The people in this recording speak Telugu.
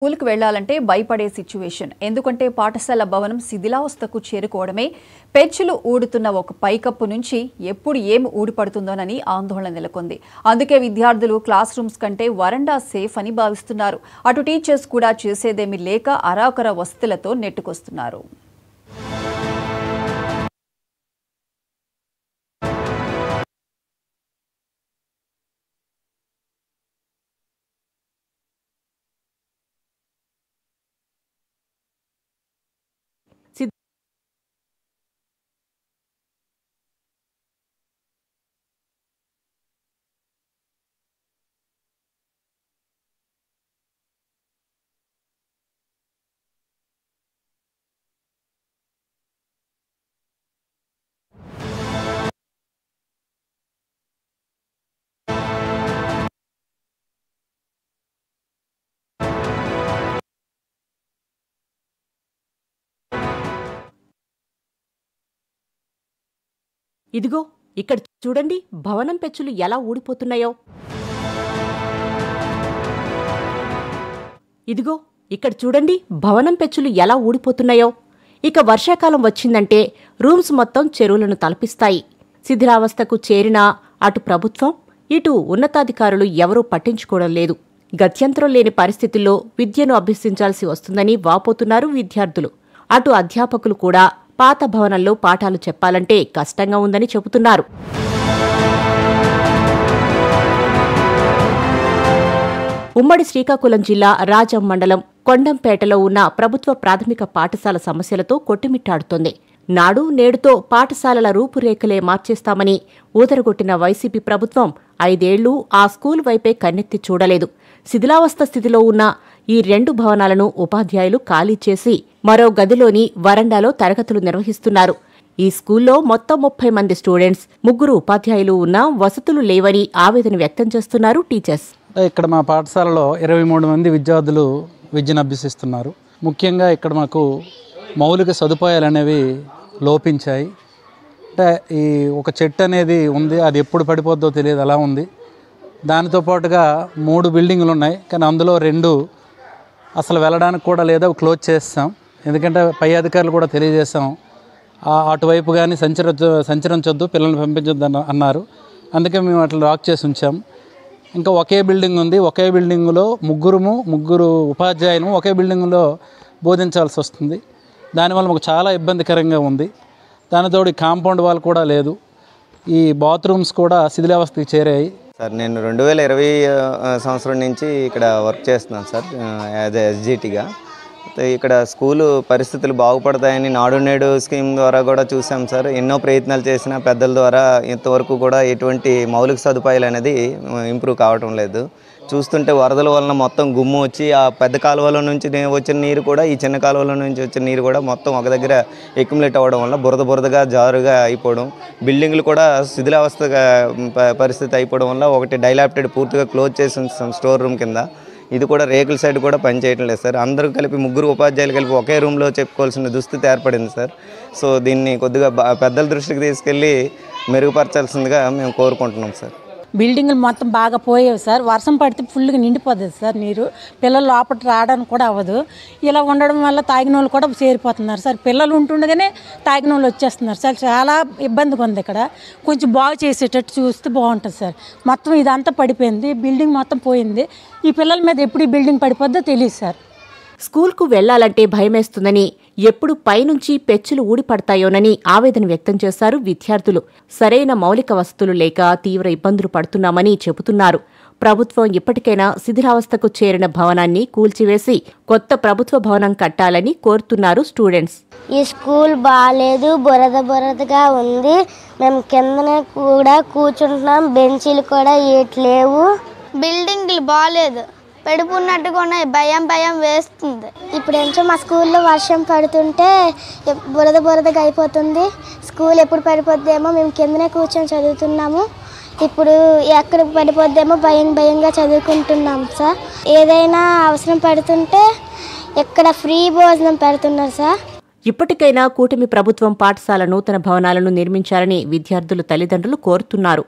స్కూల్కి వెళ్లాలంటే భయపడే సిచ్యువేషన్. ఎందుకంటే పాఠశాల భవనం శిథిలావస్థకు చేరుకోవడమే పెచ్చులు ఊడుతున్న ఒక పైకప్పు నుంచి ఎప్పుడు ఏం ఊడిపడుతుందోనని ఆందోళన నెలకొంది. అందుకే విద్యార్థులు క్లాస్ రూమ్స్ కంటే వరండా సేఫ్ అని భావిస్తున్నారు. అటు టీచర్స్ కూడా చేసేదేమీ లేక అరాకొర వసతులతో నెట్టుకొస్తున్నారు. ఇదిగో ఇక్కడ చూడండి, భవనం పెచ్చులు ఎలా ఊడిపోతున్నాయో. ఇదిగో ఇక్కడ చూడండి, భవనం పెచ్చులు ఎలా ఊడిపోతున్నాయో. ఇక వర్షాకాలం వచ్చిందంటే రూమ్స్ మొత్తం చెరువులను తలపిస్తాయి. శిథిలావస్థకు చేరినా అటు ప్రభుత్వం, ఇటు ఉన్నతాధికారులు ఎవరూ పట్టించుకోవడం లేదు. గత్యంతరం లేని పరిస్థితుల్లో విద్యను అభ్యసించాల్సి వస్తుందని వాపోతున్నారు విద్యార్థులు. అటు అధ్యాపకులు కూడా పాత భవనంలో పాఠాలు చెప్పాలంటే కష్టంగా ఉందని చెబుతున్నారు. ఉమ్మడి శ్రీకాకుళం జిల్లా రాజం మండలం కొండంపేటలో ఉన్న ప్రభుత్వ ప్రాథమిక పాఠశాల సమస్యలతో కొట్టుమిట్టాడుతోంది. నాడు నేడుతో పాఠశాలల రూపురేఖలే మార్చేస్తామని ఊదరగొట్టిన వైసీపీ ప్రభుత్వం 5 ఏళ్లు ఆ స్కూల్ వైపే కన్నెత్తి చూడలేదు. శిథిలావస్థ స్థితిలో ఉన్న ఈ 2 భవనాలను ఉపాధ్యాయులు ఖాళీ చేసి మరో గదిలోని వరండాలో తరగతులు నిర్వహిస్తున్నారు. ఈ స్కూల్లో మొత్తం 30 మంది స్టూడెంట్స్, 3 ఉపాధ్యాయులు ఉన్నా వసతులు లేవని ఆవేదన వ్యక్తం చేస్తున్నారు టీచర్స్. ఇక్కడ మా పాఠశాలలో 23 మంది విద్యార్థులు విద్యను అభ్యసిస్తున్నారు. ముఖ్యంగా ఇక్కడ మాకు మౌలిక సదుపాయాలు అనేవి లోపించాయి. అంటే ఈ ఒక చెట్టు అనేది ఉంది, అది ఎప్పుడు పడిపోద్దో తెలియదు, అలా ఉంది. దానితో పాటుగా 3 బిల్డింగులు ఉన్నాయి, కానీ అందులో 2 అసలు వెళ్ళడానికి కూడా లేదా క్లోజ్ చేస్తాం. ఎందుకంటే పై అధికారులు కూడా తెలియజేస్తాం, అటువైపు కానీ సంచరించొద్దు, పిల్లల్ని పంపించొద్దు అన్నారు. అందుకే మేము అట్లా లాక్ చేసి ఉంచాం. ఇంకా ఒకే బిల్డింగ్ ఉంది, ఒకే బిల్డింగులో 3 ఉపాధ్యాయులు ఒకే బిల్డింగులో బోధించాల్సి వస్తుంది. దానివల్ల మాకు చాలా ఇబ్బందికరంగా ఉంది. దానితోడు కాంపౌండ్ వాల్ కూడా లేదు. ఈ బాత్రూమ్స్ కూడా శిథిలావస్థకి చేరాయి. సార్, నేను 2020 సంవత్సరం నుంచి ఇక్కడ వర్క్ చేస్తున్నాను సార్, యాజ్ ఎస్జిటిగా. ఇక్కడ స్కూలు పరిస్థితులు బాగుపడతాయని నాడు నేడు స్కీమ్ ద్వారా కూడా చూసాం సార్. ఎన్నో ప్రయత్నాలు చేసిన పెద్దల ద్వారా ఇంతవరకు కూడా ఎటువంటి మౌలిక సదుపాయాలు అనేది ఇంప్రూవ్ కావటం లేదు. చూస్తుంటే వరదల వలన మొత్తం గుమ్ము వచ్చి ఆ పెద్ద కాలువల నుంచి వచ్చిన నీరు కూడా ఈ చిన్న కాలువల నుంచి వచ్చిన నీరు కూడా మొత్తం ఒక దగ్గర ఎక్యుములేట్ అవ్వడం వల్ల బురదగా జారుగా అయిపోవడం, బిల్డింగ్లు కూడా శిథిలావస్థగా పరిస్థితి అయిపోవడం వల్ల ఒకటి డైలాప్టెడ్ పూర్తిగా క్లోజ్ చేసి స్టోర్ రూమ్ కింద. ఇది కూడా రేకుల సైడ్ కూడా పనిచేయటం లేదు సార్. అందరూ కలిపి 3 ఉపాధ్యాయులు కలిపి ఒకే రూమ్లో చెప్పుకోవాల్సిన దుస్థితి ఏర్పడింది సార్. సో దీన్ని కొద్దిగా పెద్దల దృష్టికి తీసుకెళ్ళి మెరుగుపరచాల్సిందిగా మేము కోరుకుంటున్నాం సార్. బిల్డింగ్లు మొత్తం బాగా పోయేవి సార్. వర్షం పడితే ఫుల్గా నిండిపోతుంది సార్ నీరు. పిల్లలు లోపల రావడానికి కూడా అవ్వదు. ఇలా ఉండడం వల్ల తాగిన వాళ్ళు కూడా చేరిపోతున్నారు సార్. పిల్లలు ఉంటుండగానే తాగిన వాళ్ళు వచ్చేస్తున్నారు సార్. చాలా ఇబ్బందిగా ఉంది. ఇక్కడ కొంచెం బాగు చేసేటట్టు చూస్తే బాగుంటుంది సార్. మొత్తం ఇదంతా పడిపోయింది, బిల్డింగ్ మొత్తం పోయింది. ఈ పిల్లల మీద ఎప్పుడు ఈ బిల్డింగ్ పడిపోద్దో తెలియదు సార్. స్కూల్కు వెళ్లాలంటే భయమేస్తుందని, ఎప్పుడు పైనుంచి పెచ్చులు ఊడిపడతాయోనని ఆవేదన వ్యక్తం చేశారు విద్యార్థులు. సరైన మౌలిక వసతులు లేక తీవ్ర ఇబ్బందులు పడుతున్నామని చెబుతున్నారు. ప్రభుత్వం ఇప్పటికైనా శిథిలావస్థకు చేరిన భవనాన్ని కూల్చివేసి కొత్త ప్రభుత్వ భవనం కట్టాలని కోరుతున్నారు స్టూడెంట్స్. ఈ స్కూల్ బాగాలేదు, బురదగా ఉంది. మేము కిందనే కూడా కూర్చుంటున్నాం, బెంచీలు కూడా ఏట్లేవు. బిల్డింగ్లు బాగాలేదు, పడిపోయినట్టుగా ఉన్నాయి, భయం వేస్తుంది. ఇప్పుడు ఏంటో మా స్కూల్లో వర్షం పడుతుంటే బురదగా అయిపోతుంది. స్కూల్ ఎప్పుడు పడిపోద్దేమో, మేము కిందనే కూర్చొని చదువుతున్నాము. ఇప్పుడు ఎక్కడ పడిపోద్దేమో భయంగా చదువుకుంటున్నాం సార్. ఏదైనా అవసరం పడుతుంటే ఇక్కడ ఫ్రీ భోజనం పెడుతున్నారు సార్. ఇప్పటికైనా కూటమి ప్రభుత్వం పాఠశాల నూతన భవనాలను నిర్మించాలని విద్యార్థులు తల్లిదండ్రులు కోరుతున్నారు.